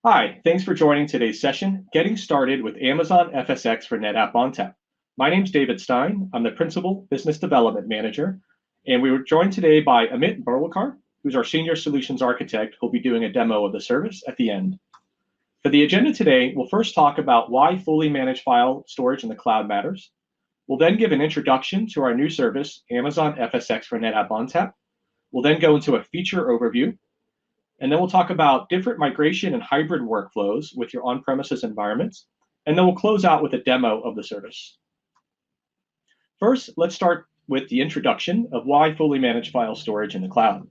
Hi, thanks for joining today's session, Getting Started with Amazon FSx for NetApp Ontap. My name's David Stein. I'm the Principal Business Development Manager, and we were joined today by Amit Barwalkar, who's our Senior Solutions Architect, who'll be doing a demo of the service at the end. For the agenda today, we'll first talk about why fully managed file storage in the cloud matters. We'll then give an introduction to our new service, Amazon FSx for NetApp Ontap. We'll then go into a feature overview, and then we'll talk about different migration and hybrid workflows with your on-premises environments. And then we'll close out with a demo of the service. First, let's start with the introduction of why fully managed file storage in the cloud.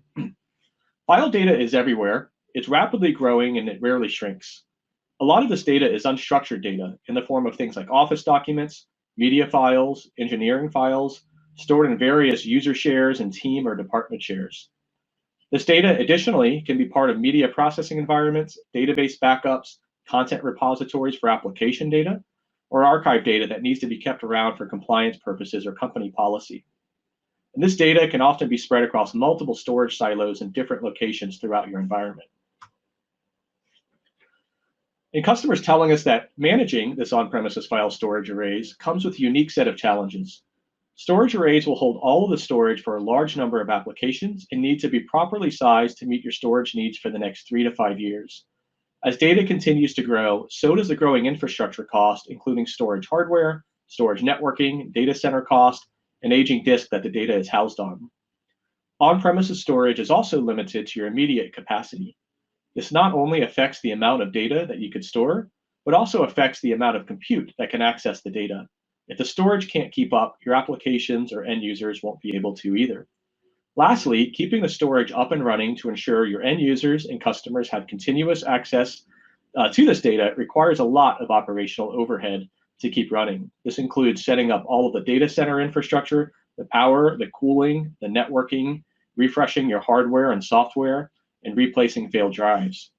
File data is everywhere. It's rapidly growing and it rarely shrinks. A lot of this data is unstructured data in the form of things like office documents, media files, engineering files, stored in various user shares and team or department shares. This data additionally can be part of media processing environments, database backups, content repositories for application data, or archive data that needs to be kept around for compliance purposes or company policy. And this data can often be spread across multiple storage silos in different locations throughout your environment. And customers telling us that managing this on-premises file storage arrays comes with a unique set of challenges. Storage arrays will hold all of the storage for a large number of applications and need to be properly sized to meet your storage needs for the next 3 to 5 years. As data continues to grow, so does the growing infrastructure cost, including storage hardware, storage networking, data center cost, and aging disk that the data is housed on. On-premises storage is also limited to your immediate capacity. This not only affects the amount of data that you could store, but also affects the amount of compute that can access the data. If the storage can't keep up, your applications or end users won't be able to either. Lastly, keeping the storage up and running to ensure your end users and customers have continuous access to this data requires a lot of operational overhead to keep running. This includes setting up all of the data center infrastructure, the power, the cooling, the networking, refreshing your hardware and software, and replacing failed drives.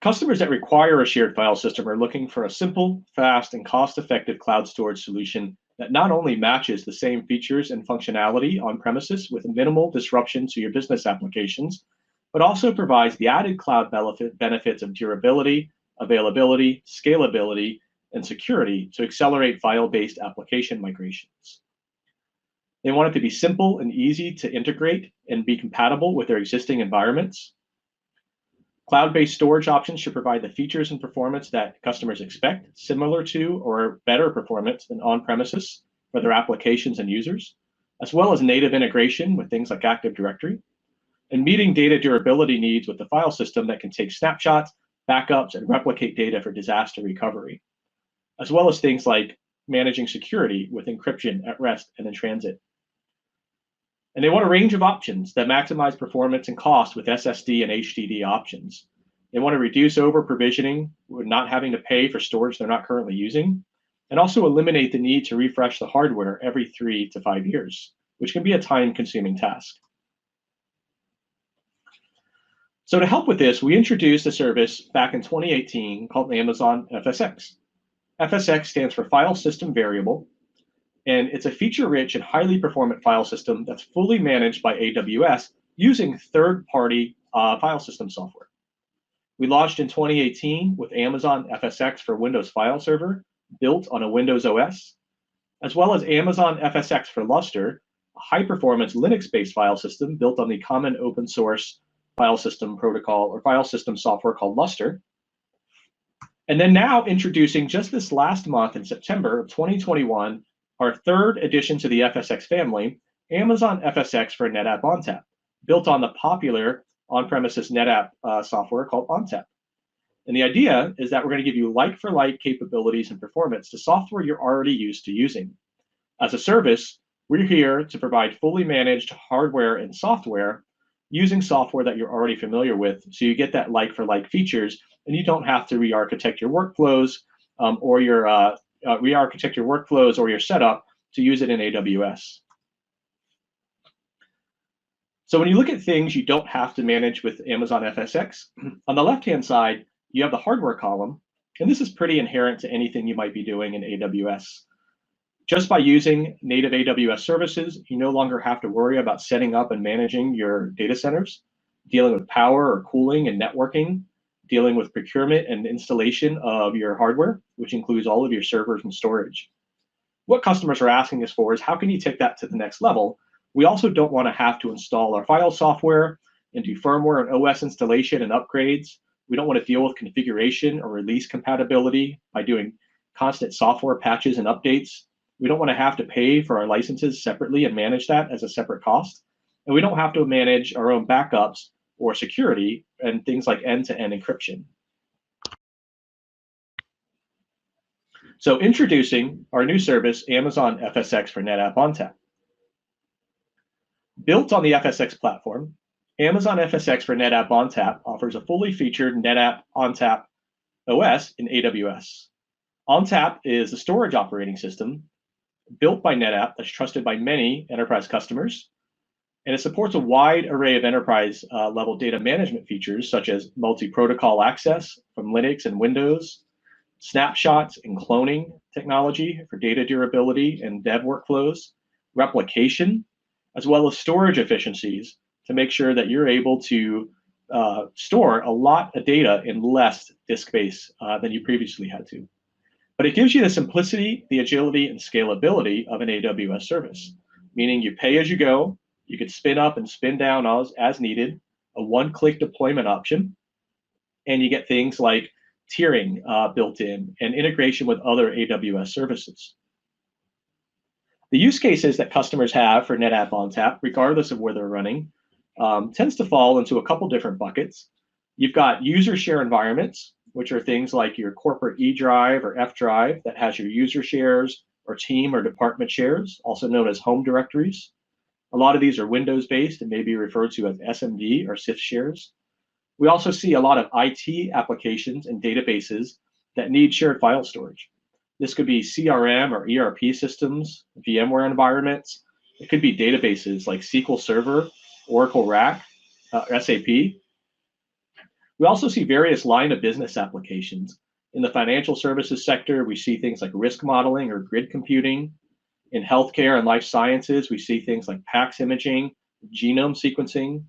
Customers that require a shared file system are looking for a simple, fast, and cost-effective cloud storage solution that not only matches the same features and functionality on premises with minimal disruption to your business applications, but also provides the added cloud benefits of durability, availability, scalability, and security to accelerate file-based application migrations. They want it to be simple and easy to integrate and be compatible with their existing environments. Cloud-based storage options should provide the features and performance that customers expect, similar to or better performance than on-premises for their applications and users, as well as native integration with things like Active Directory, and meeting data durability needs with the file system that can take snapshots, backups, and replicate data for disaster recovery, as well as things like managing security with encryption at rest and in transit. And they want a range of options that maximize performance and cost with SSD and HDD options. They want to reduce over-provisioning with not having to pay for storage they're not currently using, and also eliminate the need to refresh the hardware every 3 to 5 years, which can be a time-consuming task. So to help with this, we introduced a service back in 2018 called Amazon FSx. FSx stands for File System Variable, and it's a feature-rich and highly performant file system that's fully managed by AWS using third-party file system software. We launched in 2018 with Amazon FSx for Windows File Server, built on a Windows OS, as well as Amazon FSx for Lustre, a high-performance Linux-based file system built on the common open-source file system protocol or file system software called Lustre. And then now introducing just this last month in September of 2021, our third addition to the FSx family, Amazon FSx for NetApp Ontap, built on the popular on-premises NetApp software called Ontap. And the idea is that we're going to give you like-for-like capabilities and performance to software you're already used to using. As a service, we're here to provide fully managed hardware and software using software that you're already familiar with, so you get that like-for-like features, and you don't have to re-architect your workflows or your setup to use it in AWS. So when you look at things you don't have to manage with Amazon FSx, on the left-hand side, you have the hardware column, and this is pretty inherent to anything you might be doing in AWS. Just by using native AWS services, you no longer have to worry about setting up and managing your data centers, dealing with power or cooling and networking, dealing with procurement and installation of your hardware, which includes all of your servers and storage. What customers are asking us for is how can you take that to the next level? We also don't want to have to install our file software and do firmware and OS installation and upgrades. We don't want to deal with configuration or release compatibility by doing constant software patches and updates. We don't want to have to pay for our licenses separately and manage that as a separate cost. And we don't have to manage our own backups or security and things like end-to-end encryption. So introducing our new service, Amazon FSx for NetApp Ontap. Built on the FSx platform, Amazon FSx for NetApp Ontap offers a fully featured NetApp Ontap OS in AWS. Ontap is a storage operating system built by NetApp that's trusted by many enterprise customers, and it supports a wide array of enterprise level data management features such as multi-protocol access from Linux and Windows, snapshots and cloning technology for data durability and dev workflows, replication, as well as storage efficiencies to make sure that you're able to store a lot of data in less disk space than you previously had to. But it gives you the simplicity, the agility, and scalability of an AWS service, meaning you pay as you go, you can spin up and spin down as needed, a one-click deployment option, and you get things like tiering built in and integration with other AWS services. The use cases that customers have for NetApp Ontap, regardless of where they're running, tends to fall into a couple different buckets. You've got user share environments, which are things like your corporate E drive or F drive that has your user shares or team or department shares, also known as home directories. A lot of these are Windows-based and may be referred to as SMD or CIFS shares. We also see a lot of IT applications and databases that need shared file storage. This could be CRM or ERP systems, VMware environments. It could be databases like SQL Server, Oracle RAC, SAP. We also see various line of business applications. In the financial services sector, we see things like risk modeling or grid computing. In healthcare and life sciences, we see things like PACS imaging, genome sequencing.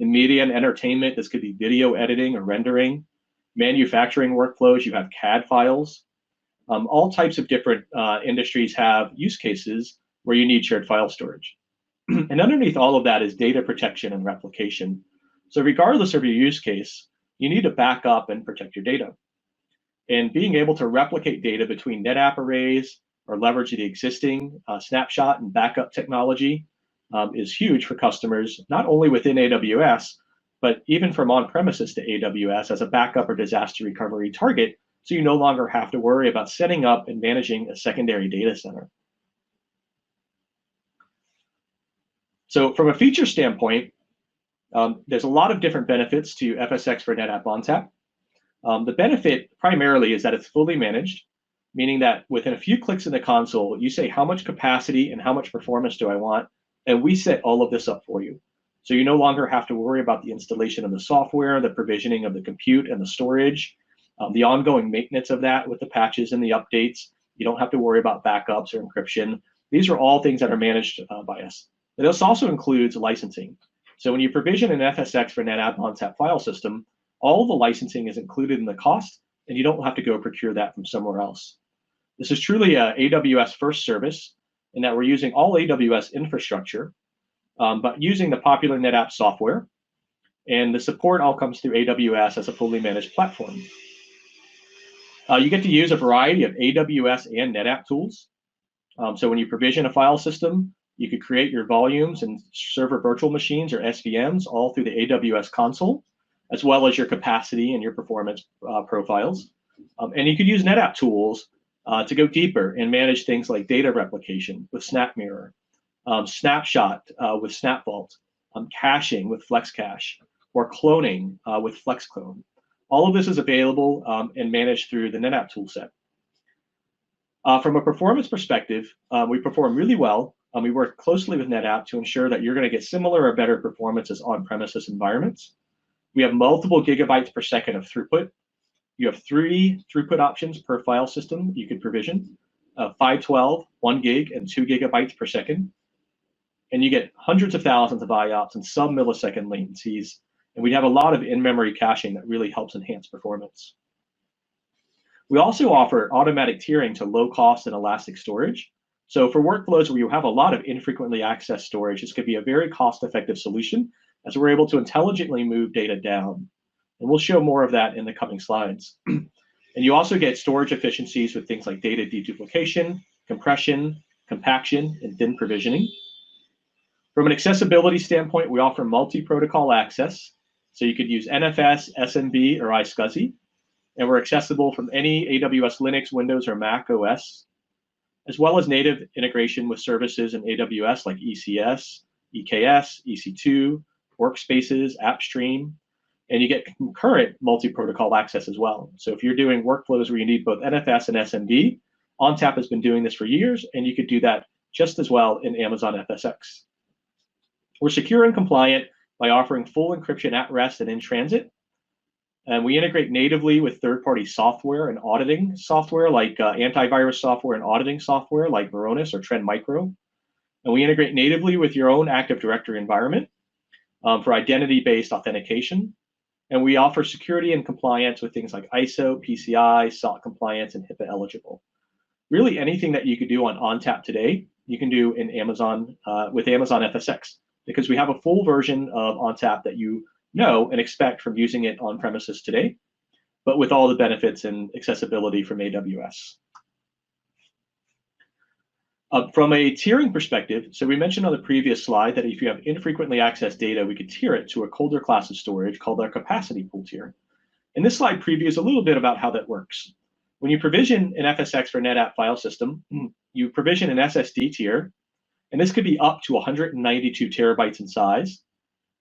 In media and entertainment, this could be video editing or rendering. Manufacturing workflows, you have CAD files. All types of different industries have use cases where you need shared file storage. And underneath all of that is data protection and replication. So regardless of your use case, you need to back up and protect your data. And being able to replicate data between NetApp arrays or leverage the existing snapshot and backup technology is huge for customers, not only within AWS, but even from on-premises to AWS as a backup or disaster recovery target, so you no longer have to worry about setting up and managing a secondary data center. So from a feature standpoint, there's a lot of different benefits to FSx for NetApp Ontap. The benefit primarily is that it's fully managed, meaning that within a few clicks in the console, you say how much capacity and how much performance do I want, and we set all of this up for you. So you no longer have to worry about the installation of the software, the provisioning of the compute and the storage, the ongoing maintenance of that with the patches and the updates. You don't have to worry about backups or encryption. These are all things that are managed by us. And this also includes licensing. So when you provision an FSx for NetApp Ontap file system, all the licensing is included in the cost, and you don't have to go procure that from somewhere else. This is truly an AWS first service in that we're using all AWS infrastructure, but using the popular NetApp software, and the support all comes through AWS as a fully managed platform. You get to use a variety of AWS and NetApp tools. So when you provision a file system, you could create your volumes and server virtual machines or SVMs all through the AWS console, as well as your capacity and your performance profiles. And you could use NetApp tools to go deeper and manage things like data replication with SnapMirror, snapshot with SnapVault, caching with FlexCache, or cloning with FlexClone. All of this is available and managed through the NetApp toolset. From a performance perspective, we perform really well. We work closely with NetApp to ensure that you're going to get similar or better performance as on-premises environments. We have multiple gigabytes per second of throughput. You have 3 throughput options per file system you could provision. of 512, 1 gig, and 2 gigabytes per second. And you get hundreds of thousands of IOPS and sub-millisecond latencies. And we have a lot of in-memory caching that really helps enhance performance. We also offer automatic tiering to low-cost and elastic storage. So for workloads where you have a lot of infrequently accessed storage, this could be a very cost-effective solution as we're able to intelligently move data down. And we'll show more of that in the coming slides. And you also get storage efficiencies with things like data deduplication, compression, compaction, and thin provisioning. From an accessibility standpoint, we offer multi-protocol access. So you could use NFS, SMB, or iSCSI. And we're accessible from any AWS Linux, Windows, or Mac OS, as well as native integration with services in AWS like ECS, EKS, EC2, Workspaces, AppStream, and you get concurrent multi-protocol access as well. So if you're doing workflows where you need both NFS and SMB, ONTAP has been doing this for years, and you could do that just as well in Amazon FSx. We're secure and compliant by offering full encryption at rest and in transit. And we integrate natively with third-party software and auditing software like antivirus software and auditing software like Varonis or Trend Micro. And we integrate natively with your own Active Directory environment for identity-based authentication. And we offer security and compliance with things like ISO, PCI, SOC compliance, and HIPAA eligible. Really anything that you could do on ONTAP today, you can do in Amazon with Amazon FSx, because we have a full version of ONTAP that you know and expect from using it on premises today, but with all the benefits and accessibility from AWS. From a tiering perspective, so we mentioned on the previous slide that if you have infrequently accessed data, we could tier it to a colder class of storage called our capacity pool tier. And this slide previews a little bit about how that works. When you provision an FSx for NetApp file system, you provision an SSD tier, and this could be up to 192 terabytes in size.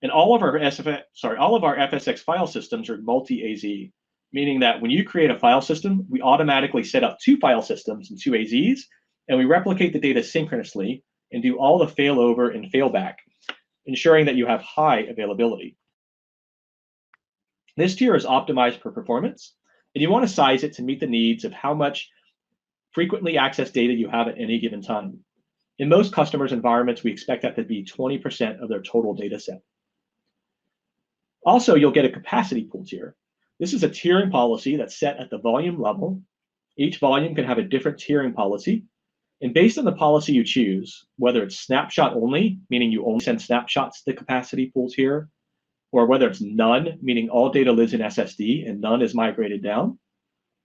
And all of our FSx file systems are multi-AZ, meaning that when you create a file system, we automatically set up 2 file systems and 2 AZs, and we replicate the data synchronously and do all the failover and failback, ensuring that you have high availability. This tier is optimized for performance, and you want to size it to meet the needs of how much frequently accessed data you have at any given time. In most customers' environments, we expect that to be 20% of their total data set. Also, you'll get a capacity pool tier. This is a tiering policy that's set at the volume level. Each volume can have a different tiering policy. And based on the policy you choose, whether it's snapshot only, meaning you only send snapshots to the capacity pool tier, or whether it's none, meaning all data lives in SSD and none is migrated down,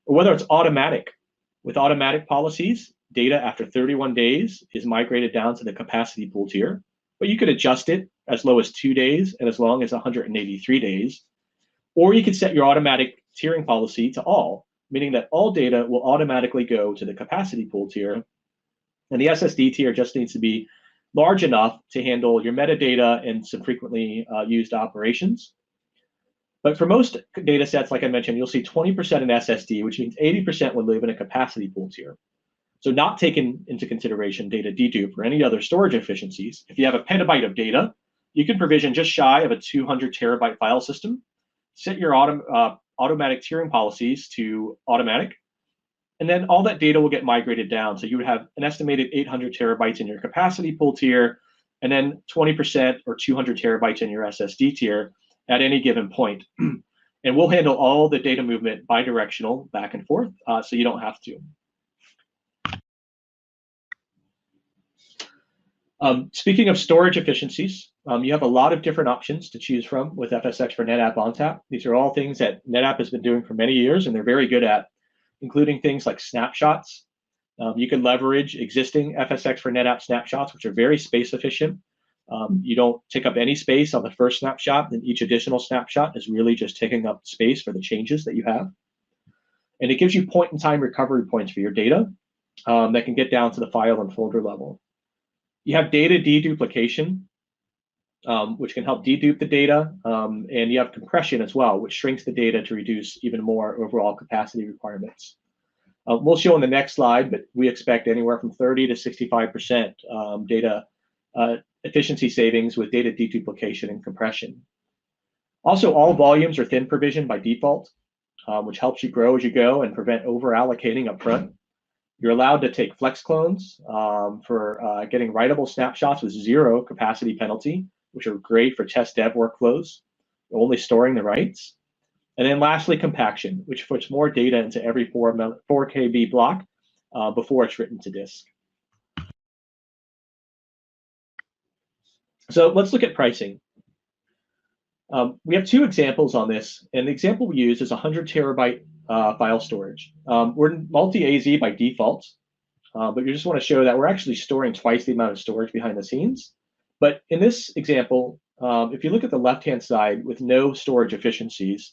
or whether it's automatic. With automatic policies, data after 31 days is migrated down to the capacity pool tier, but you could adjust it as low as 2 days and as long as 183 days. Or you could set your automatic tiering policy to all, meaning that all data will automatically go to the capacity pool tier. And the SSD tier just needs to be large enough to handle your metadata and some frequently used operations. But for most data sets, like I mentioned, you'll see 20% in SSD, which means 80% would live in a capacity pool tier. So not taking into consideration data dedupe or any other storage efficiencies, if you have a petabyte of data, you can provision just shy of a 200 terabyte file system, set your automatic tiering policies to automatic, and then all that data will get migrated down. So you would have an estimated 800 terabytes in your capacity pool tier, and then 20% or 200 terabytes in your SSD tier at any given point. And we'll handle all the data movement bidirectional back and forth, so you don't have to. Speaking of storage efficiencies, you have a lot of different options to choose from with FSx for NetApp Ontap. These are all things that NetApp has been doing for many years, and they're very good at, including things like snapshots. You can leverage existing FSx for NetApp snapshots, which are very space efficient. You don't take up any space on the first snapshot, and each additional snapshot is really just taking up space for the changes that you have. And it gives you point-in-time recovery points for your data that can get down to the file and folder level. You have data deduplication, which can help dedupe the data, and you have compression as well, which shrinks the data to reduce even more overall capacity requirements. We'll show in the next slide, but we expect anywhere from 30 to 65% data efficiency savings with data deduplication and compression. Also, all volumes are thin provisioned by default, which helps you grow as you go and prevent over allocating up front. You're allowed to take FlexClones for getting writable snapshots with 0 capacity penalty, which are great for test dev workflows, only storing the writes. And then lastly, compaction, which puts more data into every 4 KB block before it's written to disk. So let's look at pricing. We have 2 examples on this, and the example we use is 100 terabyte file storage. We're multi-AZ by default, but you just want to show that we're actually storing twice the amount of storage behind the scenes. But in this example, if you look at the left-hand side with no storage efficiencies,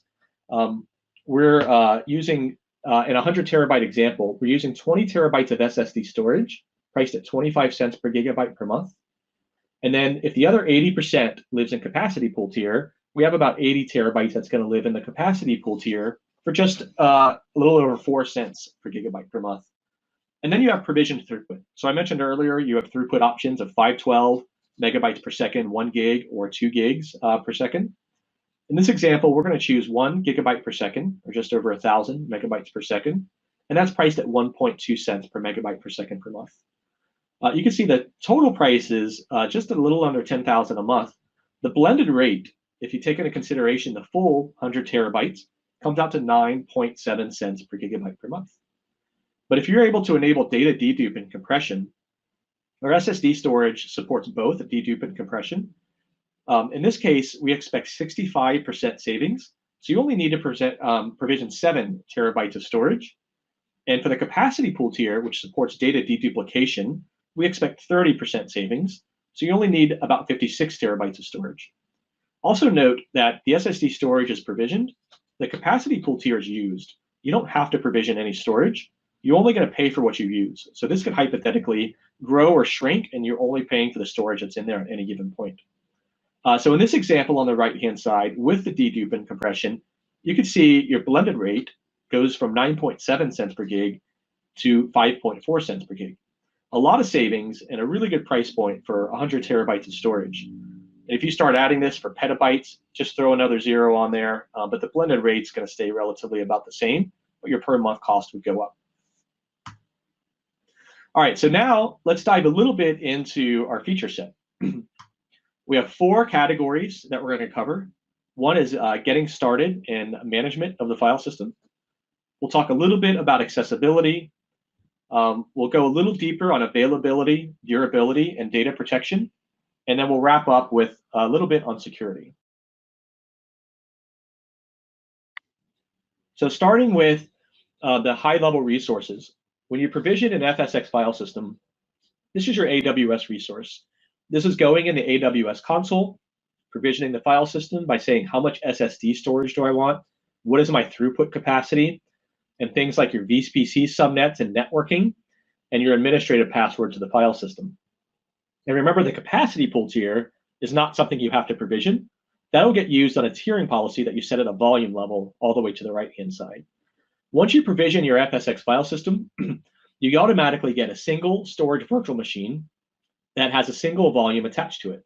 we're using, in a 100 terabyte example, we're using 20 terabytes of SSD storage, priced at 25 cents per gigabyte per month. And then if the other 80% lives in capacity pool tier, we have about 80 terabytes that's going to live in the capacity pool tier for just a little over 4 cents per gigabyte per month. And then you have provisioned throughput. So I mentioned earlier, you have throughput options of 512 megabytes per second, 1 gig, or 2 gigs per second. In this example, we're going to choose 1 gigabyte per second, or just over 1,000 megabytes per second. And that's priced at 1.2 cents per megabyte per second per month. You can see the total price is just a little under 10,000 a month. The blended rate, if you take into consideration the full 100 terabytes, comes out to 9.7 cents per gigabyte per month. But if you're able to enable data dedupe and compression, our SSD storage supports both dedupe and compression. In this case, we expect 65% savings. So you only need to provision 7 terabytes of storage. And for the capacity pool tier, which supports data deduplication, we expect 30% savings. So you only need about 56 terabytes of storage. Also note that the SSD storage is provisioned. The capacity pool tier is used. You don't have to provision any storage. You're only going to pay for what you use. So this could hypothetically grow or shrink, and you're only paying for the storage that's in there at any given point. So in this example on the right-hand side, with the dedupe and compression, you can see your blended rate goes from 9.7 cents per gig to 5.4 cents per gig. A lot of savings and a really good price point for 100 terabytes of storage. And if you start adding this for petabytes, just throw another 0 on there, but the blended rate's going to stay relatively about the same, but your per month cost would go up. All right, so now let's dive a little bit into our feature set. We have 4 categories that we're going to cover. One is getting started in management of the file system. We'll talk a little bit about accessibility. We'll go a little deeper on availability, durability, and data protection. And then we'll wrap up with a little bit on security. So starting with the high-level resources, when you provision an FSx file system, this is your AWS resource. This is going in the AWS console, provisioning the file system by saying how much SSD storage do I want, what is my throughput capacity, and things like your vPC subnets and networking, and your administrative password to the file system. And remember, the capacity pool tier is not something you have to provision. That'll get used on a tiering policy that you set at a volume level all the way to the right-hand side. Once you provision your FSx file system, you automatically get a single storage virtual machine that has a single volume attached to it.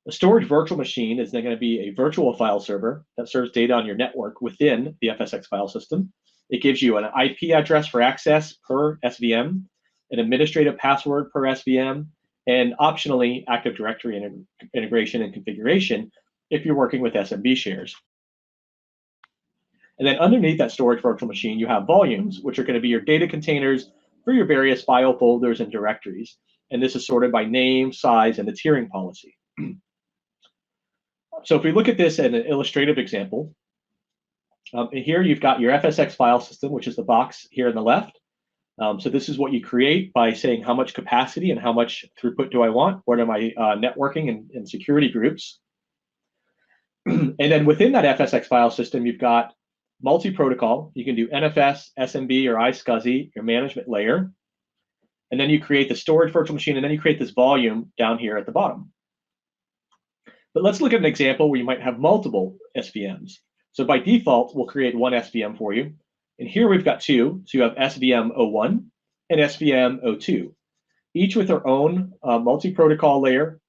A storage virtual machine is then going to be a virtual file server that serves data on your network within the FSx file system. It gives you an IP address for access per SVM, an administrative password per SVM, and optionally Active Directory integration and configuration if you're working with SMB shares. And then underneath that storage virtual machine, you have volumes, which are going to be your data containers for your various file folders and directories. And this is sorted by name, size, and the tiering policy. So if we look at this in an illustrative example, here you've got your FSx file system, which is the box here on the left. So this is what you create by saying how much capacity and how much throughput do I want? What are my networking and security groups? And then within that FSx file system, you've got multi-protocol. You can do NFS, SMB, or iSCSI, your management layer. And then you create the storage virtual machine, and then you create this volume down here at the bottom. But let's look at an example where you might have multiple SVMs. So by default, we'll create one SVM for you. And here we've got 2. So you have SVM01 and SVM02, each with their own multi-protocol layer,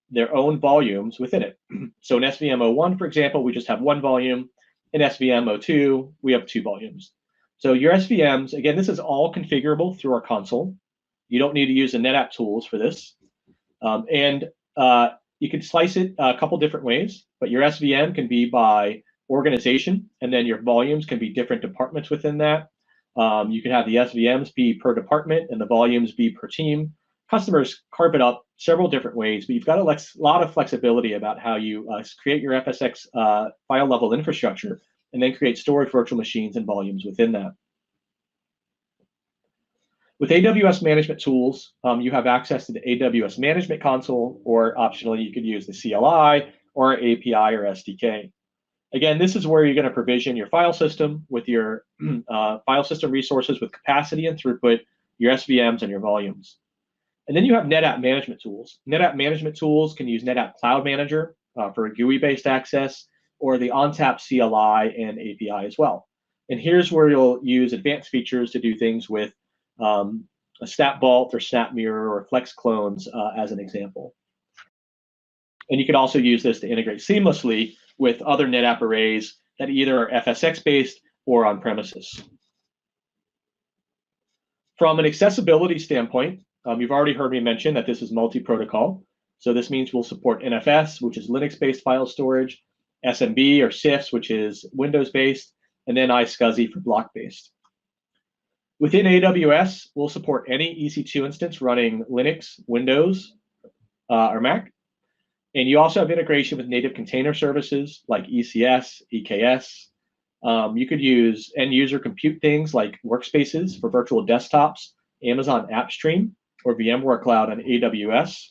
their own volumes within it. So in SVM01, for example, we just have 1 volume. In SVM02, we have 2 volumes. So your SVMs, again, this is all configurable through our console. You don't need to use the NetApp tools for this. And you can slice it a couple different ways, but your SVM can be by organization, and then your volumes can be different departments within that. You can have the SVMs be per department and the volumes be per team. Customers carve it up several different ways, but you've got a lot of flexibility about how you create your FSx file level infrastructure and then create storage virtual machines and volumes within that. With AWS management tools, you have access to the AWS management console, or optionally, you could use the CLI or API or SDK. Again, this is where you're going to provision your file system with your file system resources with capacity and throughput, your SVMs, and your volumes. And then you have NetApp management tools. NetApp management tools can use NetApp Cloud Manager for GUI-based access, or the Ontap CLI and API as well. And here's where you'll use advanced features to do things with a Snap Vault or Snap Mirror or FlexClones as an example. And you can also use this to integrate seamlessly with other NetApp arrays that either are FSx-based or on-premises. From an accessibility standpoint, you've already heard me mention that this is multi-protocol. So this means we'll support NFS, which is Linux-based file storage, SMB or CIFS, which is Windows-based, and then iSCSI for block-based. Within AWS, we'll support any EC2 instance running Linux, Windows, or Mac. And you also have integration with native container services like ECS, EKS. You could use end-user compute things like workspaces for virtual desktops, Amazon AppStream, or VMware Cloud on AWS.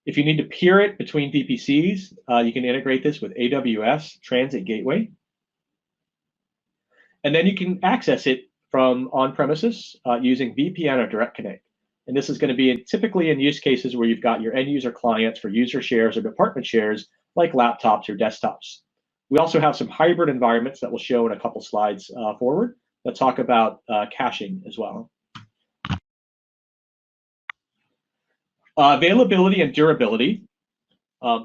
If you need to peer it between VPCs, you can integrate this with AWS Transit Gateway. And then you can access it from on-premises using VPN or Direct Connect. And this is going to be typically in use cases where you've got your end-user clients for user shares or department shares, like laptops or desktops. We also have some hybrid environments that we'll show in a couple slides forward that talk about caching as well. Availability and durability.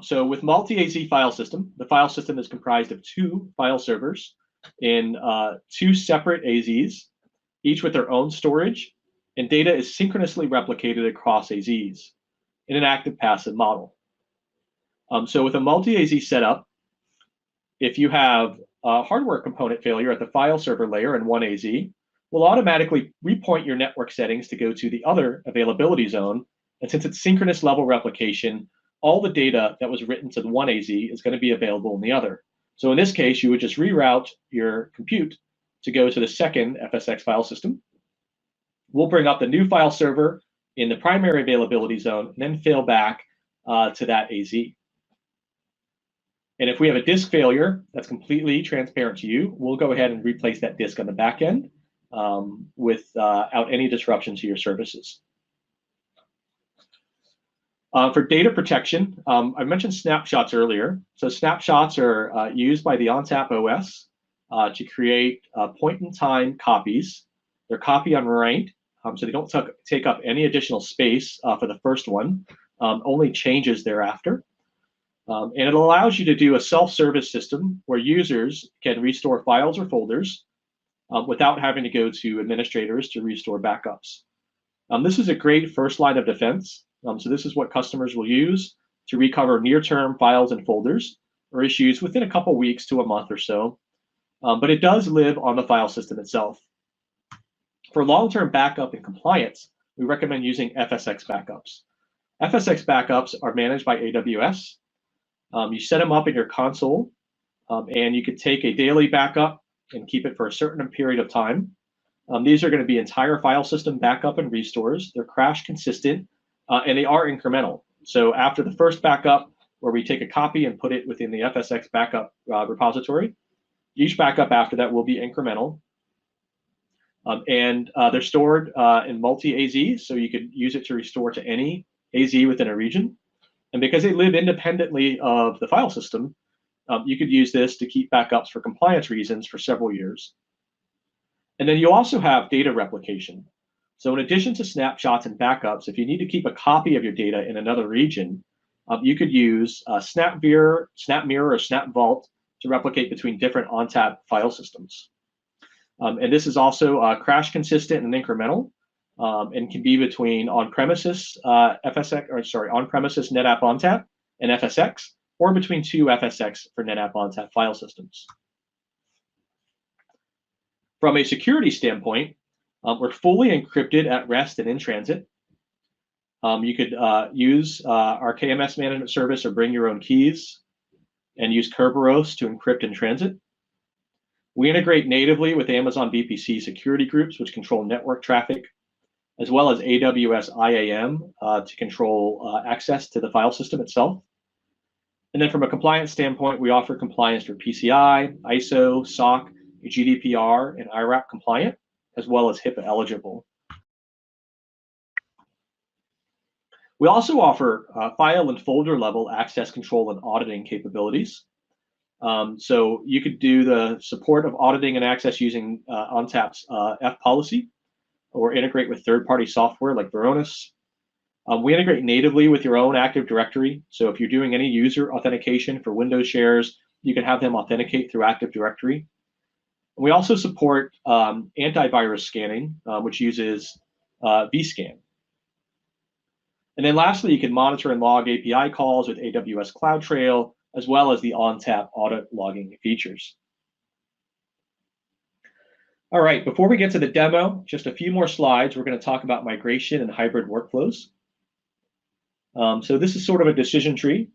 So with multi-AZ file system, the file system is comprised of 2 file servers in 2 separate AZs, each with their own storage, and data is synchronously replicated across AZs in an active-passive model. So with a multi-AZ setup, if you have a hardware component failure at the file server layer in one AZ, we'll automatically repoint your network settings to go to the other availability zone. And since it's synchronous level replication, all the data that was written to the one AZ is going to be available in the other. So in this case, you would just reroute your compute to go to the second FSx file system. We'll bring up the new file server in the primary availability zone and then fail back to that AZ. And if we have a disk failure that's completely transparent to you, we'll go ahead and replace that disk on the back end without any disruption to your services. For data protection, I mentioned snapshots earlier. So snapshots are used by the Ontap OS to create point-in-time copies. They're copy on write, so they don't take up any additional space for the first one, only changes thereafter. And it allows you to do a self-service system where users can restore files or folders without having to go to administrators to restore backups. This is a great first line of defense. So this is what customers will use to recover near-term files and folders or issues within a couple weeks to a month or so. But it does live on the file system itself. For long-term backup and compliance, we recommend using FSx backups. FSx backups are managed by AWS. You set them up in your console, and you could take a daily backup and keep it for a certain period of time. These are going to be entire file system backup and restores. They're crash consistent, and they are incremental. So after the first backup, where we take a copy and put it within the FSx backup repository, each backup after that will be incremental. And they're stored in multi-AZ, so you could use it to restore to any AZ within a region. And because they live independently of the file system, you could use this to keep backups for compliance reasons for several years. And then you also have data replication. So in addition to snapshots and backups, if you need to keep a copy of your data in another region, you could use Snap Mirror, or Snap Vault to replicate between different ONTAP file systems. And this is also crash consistent and incremental, and can be between on-premises on-premises NetApp Ontap and FSX, or between two FSX for NetApp Ontap file systems. From a security standpoint, we're fully encrypted at rest and in transit. You could use our KMS management service or bring your own keys and use Kerberos to encrypt in transit. We integrate natively with Amazon VPC security groups, which control network traffic, as well as AWS IAM to control access to the file system itself. And then from a compliance standpoint, we offer compliance for PCI, ISO, SOC, GDPR, and IRAP compliant, as well as HIPAA eligible. We also offer file and folder level access control and auditing capabilities. So you could do the support of auditing and access using ONTAP's F policy, or integrate with third-party software like Varonis. We integrate natively with your own Active Directory. So if you're doing any user authentication for Windows shares, you can have them authenticate through Active Directory. We also support antivirus scanning, which uses vScan. And then lastly, you can monitor and log API calls with AWS CloudTrail, as well as the ONTAP audit logging features. All right, before we get to the demo, just a few more slides. We're going to talk about migration and hybrid workflows. So this is sort of a decision tree,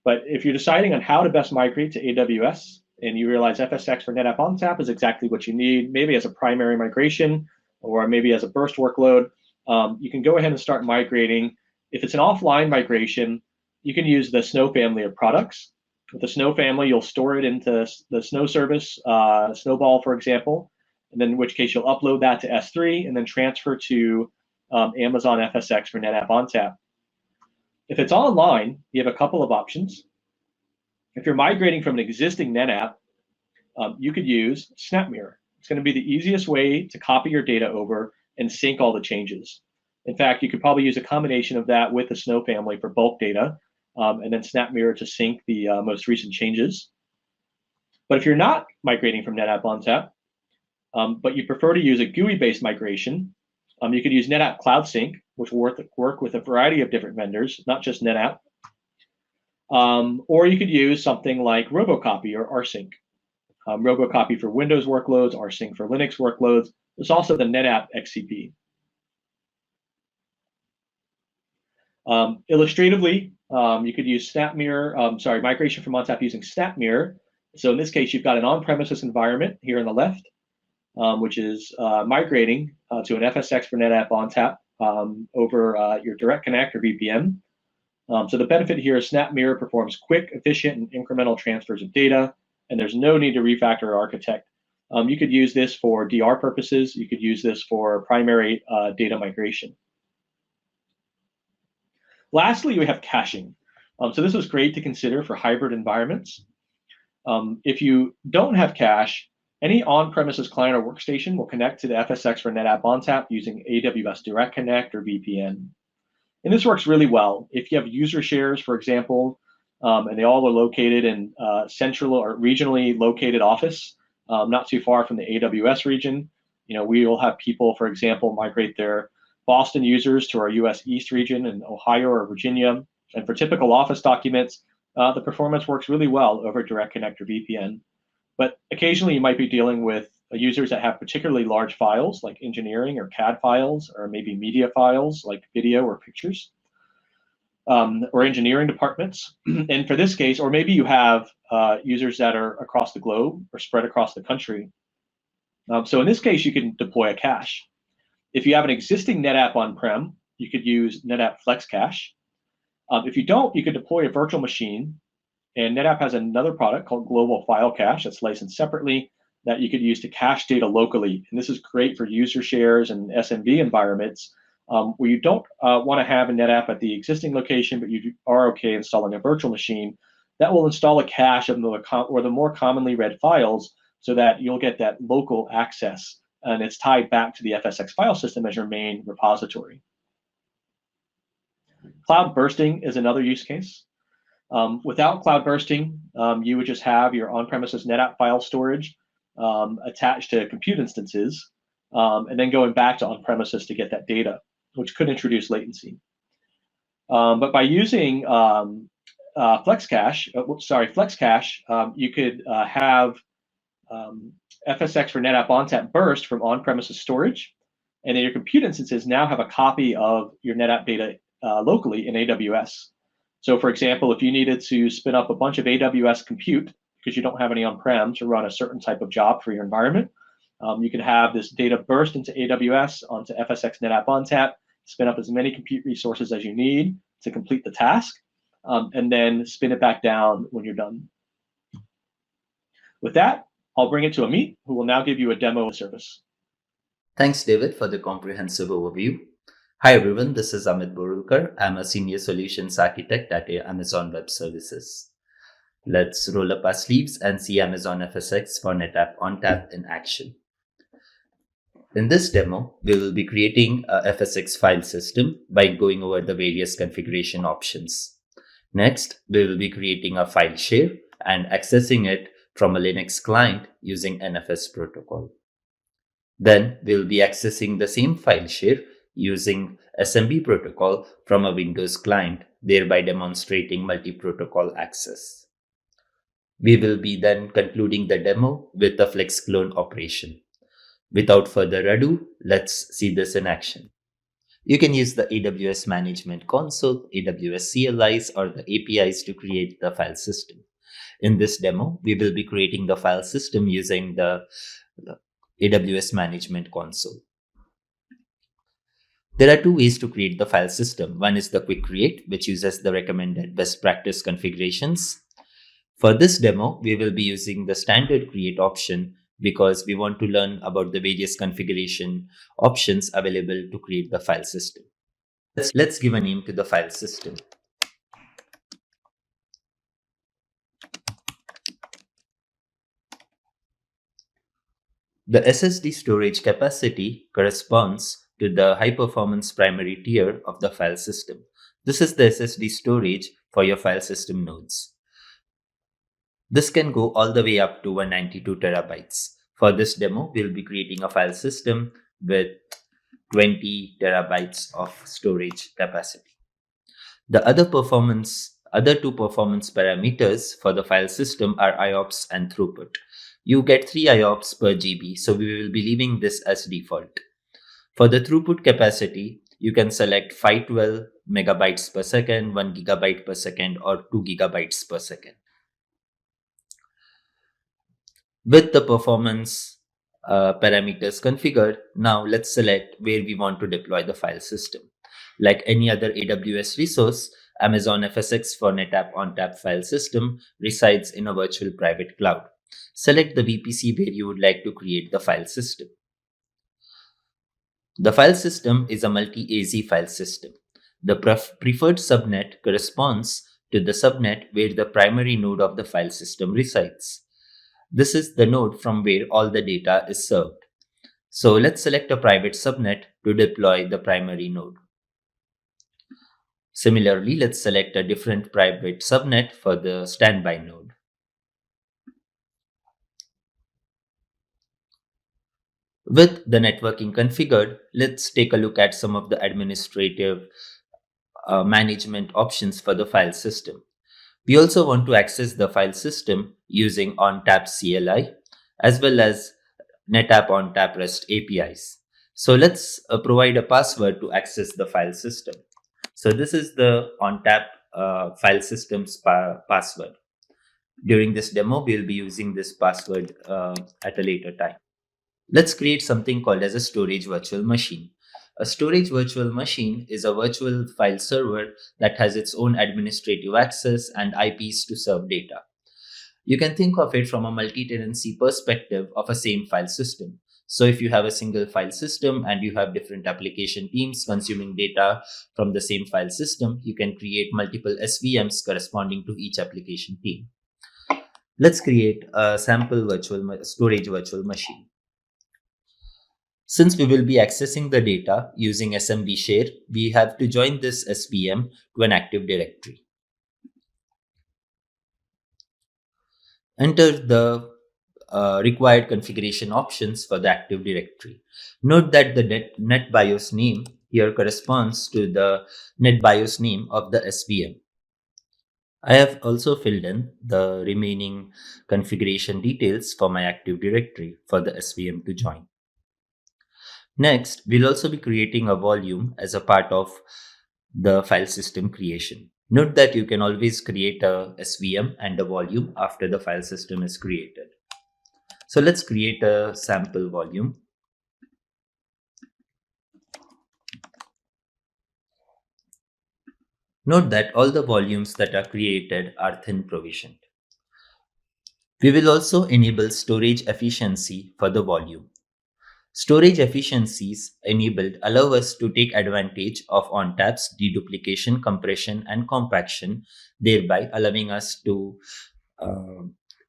but if you're deciding on how to best migrate to AWS and you realize FSX for NetApp Ontap is exactly what you need, maybe as a primary migration or maybe as a burst workload, you can go ahead and start migrating. If it's an offline migration, you can use the Snow family of products. With the Snow family, you'll store it into the Snow service, Snowball, for example, and then in which case you'll upload that to S3 and then transfer to Amazon FSX for NetApp Ontap. If it's online, you have a couple of options. If you're migrating from an existing NetApp, you could use SnapMirror. It's going to be the easiest way to copy your data over and sync all the changes. In fact, you could probably use a combination of that with the Snow family for bulk data, and then SnapMirror to sync the most recent changes. But if you're not migrating from NetApp Ontap, but you prefer to use a GUI-based migration, you could use NetApp Cloud Sync, which will work with a variety of different vendors, not just NetApp. Or you could use something like Robocopy or rsync. Robocopy for Windows workloads, rsync for Linux workloads. There's also the NetApp XCP. Illustratively, you could use SnapMirror, migration from ONTAP using SnapMirror. So in this case, you've got an on-premises environment here on the left, which is migrating to an FSX for NetApp Ontap over your Direct Connect or VPN. So the benefit here is SnapMirror performs quick, efficient, and incremental transfers of data, and there's no need to refactor or architect. You could use this for DR purposes. You could use this for primary data migration. Lastly, we have caching. So this is great to consider for hybrid environments. If you don't have cache, any on-premises client or workstation will connect to the FSX for NetApp Ontap using AWS Direct Connect or VPN. And this works really well. If you have user shares, for example, and they all are located in central or regionally located office, not too far from the AWS region, we will have people, for example, migrate their Boston users to our US East region in Ohio or Virginia. And for typical Office documents, the performance works really well over Direct Connect or VPN. But occasionally you might be dealing with users that have particularly large files like engineering or CAD files, or maybe media files like video or pictures, or engineering departments. And for this case, or maybe you have users that are across the globe or spread across the country. So in this case, you can deploy a cache. If you have an existing NetApp on-prem, you could use NetApp FlexCache. If you don't, you could deploy a virtual machine. And NetApp has another product called Global File Cache that's licensed separately that you could use to cache data locally. And this is great for user shares and SMB environments where you don't want to have a NetApp at the existing location, but you are okay installing a virtual machine that will install a cache of the more commonly read files so that you'll get that local access. And it's tied back to the FSX file system as your main repository. Cloud bursting is another use case. Without cloud bursting, you would just have your on-premises NetApp file storage attached to compute instances, and then going back to on-premises to get that data, which could introduce latency. But by using FlexCache, you could have FSX for NetApp Ontap burst from on-premises storage, and then your compute instances now have a copy of your NetApp data locally in AWS. So for example, if you needed to spin up a bunch of AWS compute because you don't have any on-prem to run a certain type of job for your environment, you could have this data burst into AWS onto FSX NetApp Ontap, spin up as many compute resources as you need to complete the task, and then spin it back down when you're done. With that, I'll bring it to Amit, who will now give you a demo of the service. Thanks, David, for the comprehensive overview. Hi, everyone. This is Amit Borulkar. I'm a Senior Solutions Architect at Amazon Web Services. Let's roll up our sleeves and see Amazon FSX for NetApp Ontap in action. In this demo, we will be creating a FSX file system by going over the various configuration options. Next, we will be creating a file share and accessing it from a Linux client using NFS protocol. Then we'll be accessing the same file share using SMB protocol from a Windows client, thereby demonstrating multi-protocol access. We will be then concluding the demo with the FlexClone operation. Without further ado, let's see this in action. You can use the AWS Management Console, AWS CLIs, or the APIs to create the file system. In this demo, we will be creating the file system using the AWS Management Console. There are two ways to create the file system. One is the quick create, which uses the recommended best practice configurations. For this demo, we will be using the standard create option because we want to learn about the various configuration options available to create the file system. Let's give a name to the file system. The SSD storage capacity corresponds to the high-performance primary tier of the file system. This is the SSD storage for your file system nodes. This can go all the way up to 192 terabytes. For this demo, we'll be creating a file system with 20 terabytes of storage capacity. The other two performance parameters for the file system are IOPS and throughput. You get 3 IOPS per GB, so we will be leaving this as default. For the throughput capacity, you can select 512 megabytes per second, 1 gigabyte per second, or 2 gigabytes per second. With the performance parameters configured, now let's select where we want to deploy the file system. Like any other AWS resource, Amazon FSX for NetApp Ontap file system resides in a virtual private cloud. Select the VPC where you would like to create the file system. The file system is a multi-AZ file system. The preferred subnet corresponds to the subnet where the primary node of the file system resides. This is the node from where all the data is served. So let's select a private subnet to deploy the primary node. Similarly, let's select a different private subnet for the standby node. With the networking configured, let's take a look at some of the administrative management options for the file system. We also want to access the file system using ONTAP CLI as well as NetApp Ontap REST APIs. So let's provide a password to access the file system. So this is the ONTAP file system's password. During this demo, we'll be using this password at a later time. Let's create something called as a storage virtual machine. A storage virtual machine is a virtual file server that has its own administrative access and IPs to serve data. You can think of it from a multi-tenancy perspective of a same file system. So if you have a single file system and you have different application teams consuming data from the same file system, you can create multiple SVMs corresponding to each application team. Let's create a sample storage virtual machine. Since we will be accessing the data using SMB share, we have to join this SVM to an Active Directory. Enter the required configuration options for the Active Directory. Note that the NetBIOS name here corresponds to the NetBIOS name of the SVM. I have also filled in the remaining configuration details for my Active Directory for the SVM to join. Next, we'll also be creating a volume as a part of the file system creation. Note that you can always create a SVM and a volume after the file system is created. So let's create a sample volume. Note that all the volumes that are created are thin provisioned. We will also enable storage efficiency for the volume. Storage efficiencies enabled allow us to take advantage of ONTAP's deduplication, compression, and compaction, thereby allowing us to uh,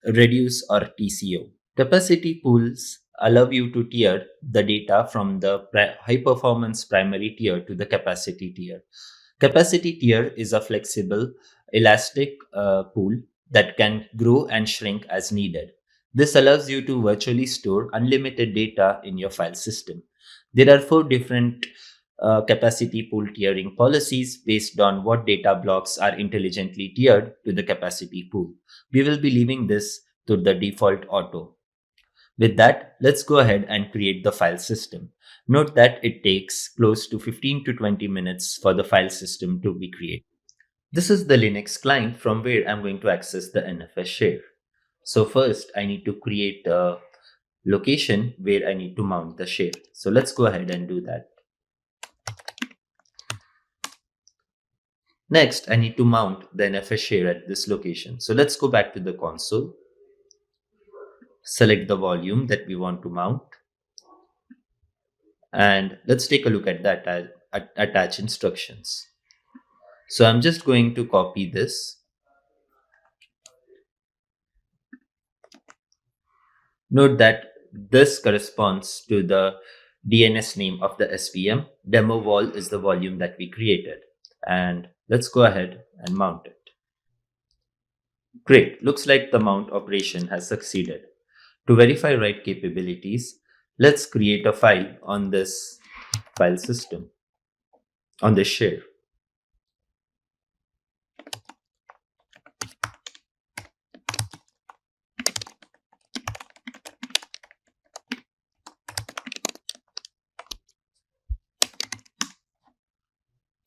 reduce our TCO. Capacity pools allow you to tier the data from the high performance primary tier to the capacity tier. Capacity tier is a flexible, elastic pool that can grow and shrink as needed. This allows you to virtually store unlimited data in your file system. There are four different capacity pool tiering policies based on what data blocks are intelligently tiered to the capacity pool. We will be leaving this to the default auto. With that, let's go ahead and create the file system. Note that it takes close to 15 to 20 minutes for the file system to be created. This is the Linux client from where I'm going to access the NFS share. So first, I need to create a location where I need to mount the share. So let's go ahead and do that. Next, I need to mount the NFS share at this location. So let's go back to the console. Select the volume that we want to mount. And let's take a look at that attach instructions. So I'm just going to copy this. Note that this corresponds to the DNS name of the SVM. Demo vol is the volume that we created. And let's go ahead and mount it. Great, looks like the mount operation has succeeded. To verify write capabilities, let's create a file on this file system, on this share.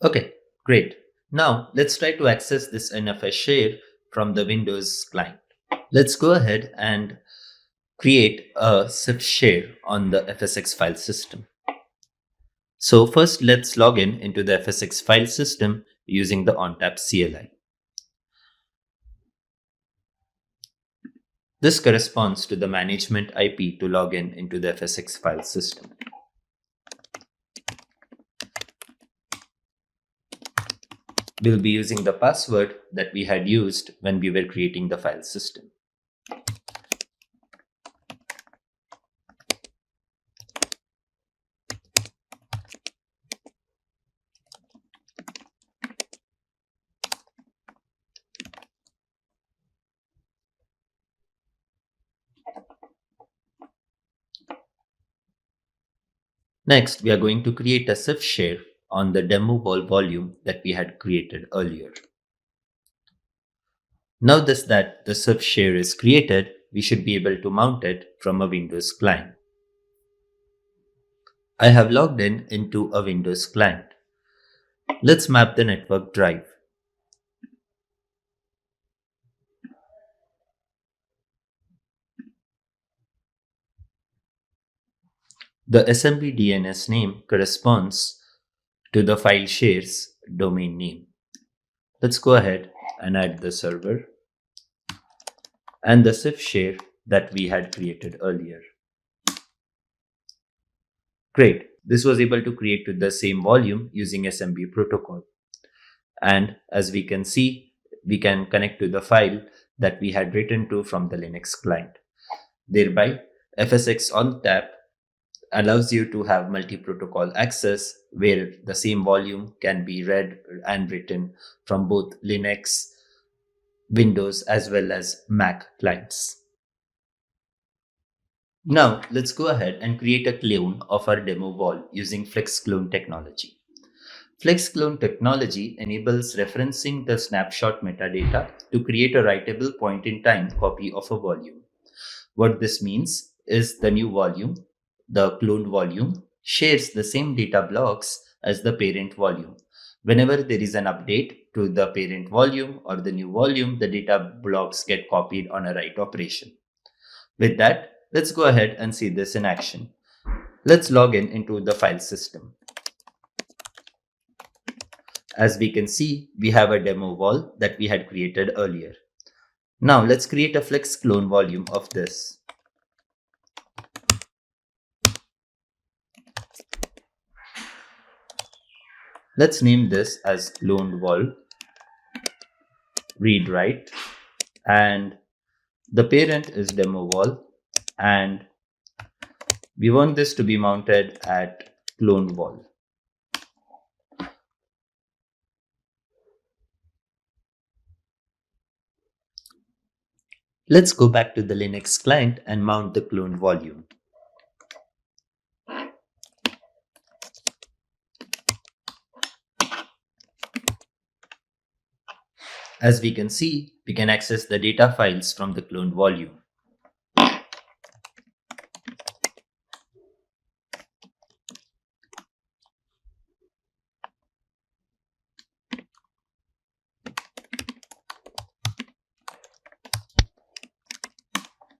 Okay, great. Now let's try to access this NFS share from the Windows client. Let's go ahead and create a SIF share on the FSX file system. So first let's log in into the FSX file system using the Ontap CLI. This corresponds to the management IP to log in into the FSX file system. We'll be using the password that we had used when we were creating the file system. Next, we are going to create a SIF share on the demo vol volume that we had created earlier. Now that the SIF share is created, we should be able to mount it from a Windows client. I have logged in into a Windows client. Let's map the network drive. The SMB DNS name corresponds to the file share's domain name. Let's go ahead and add the server and the SIF share that we had created earlier. Great. This was able to create to the same volume using SMB protocol. And as we can see, we can connect to the file that we had written to from the Linux client. Thereby, FSX Ontap allows you to have multi-protocol access where the same volume can be read and written from both Linux, Windows, as well as Mac clients. Now, let's go ahead and create a clone of our demo wall using FlexClone technology. FlexClone technology enables referencing the snapshot metadata to create a writable point-in-time copy of a volume. What this means is the new volume, the cloned volume, shares the same data blocks as the parent volume. Whenever there is an update to the parent volume or the new volume, the data blocks get copied on a write operation. With that, let's go ahead and see this in action. Let's log in into the file system. As we can see, we have a demo wall that we had created earlier. Now let's create a flex clone volume of this. Let's name this as cloned wall, read write, and the parent is demo wall, and we want this to be mounted at cloned wall. Let's go back to the Linux client and mount the cloned volume. As we can see, we can access the data files from the cloned volume.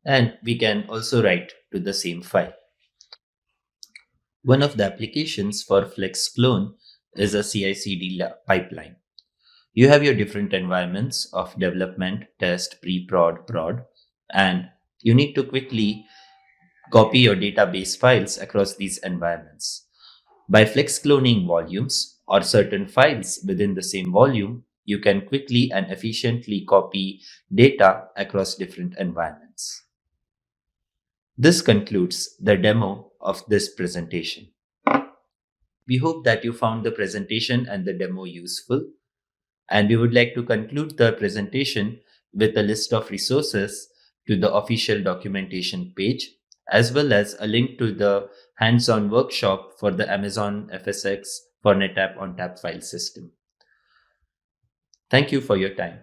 And we can also write to the same file. One of the applications for FlexClone is a CI/CD pipeline. You have your different environments of development, test, pre-prod, prod, and you need to quickly copy your database files across these environments. By flex cloning volumes or certain files within the same volume, you can quickly and efficiently copy data across different environments. This concludes the demo of this presentation. We hope that you found the presentation and the demo useful. And we would like to conclude the presentation with a list of resources to the official documentation page, as well as a link to the hands-on workshop for the Amazon FSx for NetApp Ontap file system. Thank you for your time.